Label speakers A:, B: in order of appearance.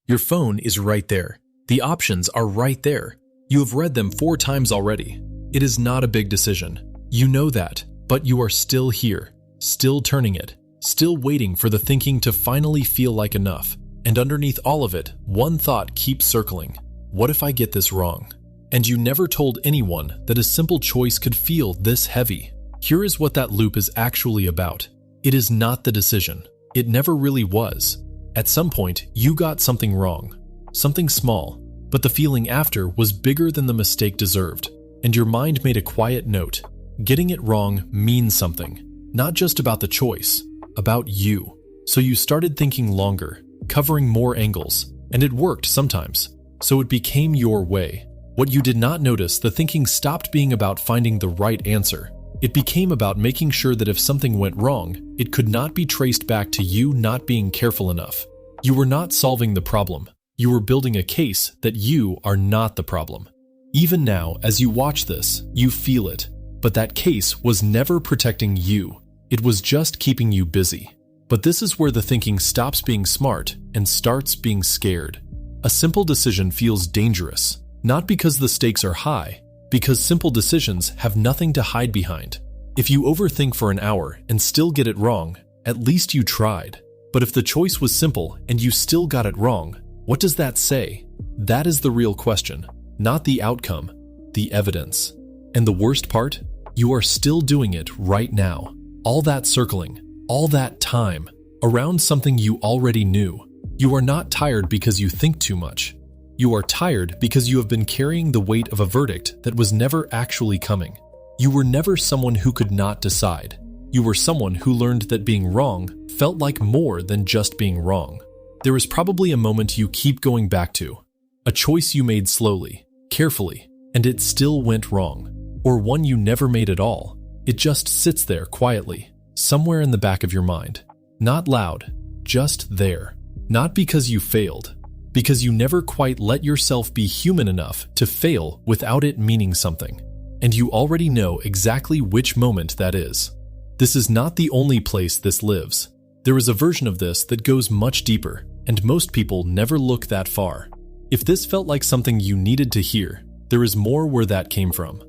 A: Your phone is right there. The options are right there. You have read them 4 times already. It is not a big decision. You know that, but you are still here, still turning it, still waiting for the thinking to finally feel like enough. And underneath all of it, one thought keeps circling. What if I get this wrong? And you never told anyone that a simple choice could feel this heavy. Here is what that loop is actually about. It is not the decision. It never really was. At some point, you got something wrong. Something small, but the feeling after was bigger than the mistake deserved. And your mind made a quiet note. Getting it wrong means something. Not just about the choice, about you. So you started thinking longer, covering more angles, and it worked sometimes. So it became your way. What you did not notice, the thinking stopped being about finding the right answer. It became about making sure that if something went wrong, it could not be traced back to you not being careful enough. You were not solving the problem. You were building a case that you are not the problem. Even now, as you watch this, you feel it. But that case was never protecting you. It was just keeping you busy. But this is where the thinking stops being smart and starts being scared. A simple decision feels dangerous, not because the stakes are high, because simple decisions have nothing to hide behind. If you overthink for an hour and still get it wrong, at least you tried. But if the choice was simple and you still got it wrong, what does that say? That is the real question, not the outcome, the evidence. And the worst part? You are still doing it right now. All that circling, all that time, around something you already knew. You are not tired because you think too much. You are tired because you have been carrying the weight of a verdict that was never actually coming. You were never someone who could not decide. You were someone who learned that being wrong felt like more than just being wrong. There is probably a moment you keep going back to. A choice you made slowly, carefully, and it still went wrong. Or one you never made at all. It just sits there quietly, somewhere in the back of your mind. Not loud, just there. Not because you failed, because you never quite let yourself be human enough to fail without it meaning something. And you already know exactly which moment that is. This is not the only place this lives. There is a version of this that goes much deeper, and most people never look that far. If this felt like something you needed to hear, there is more where that came from.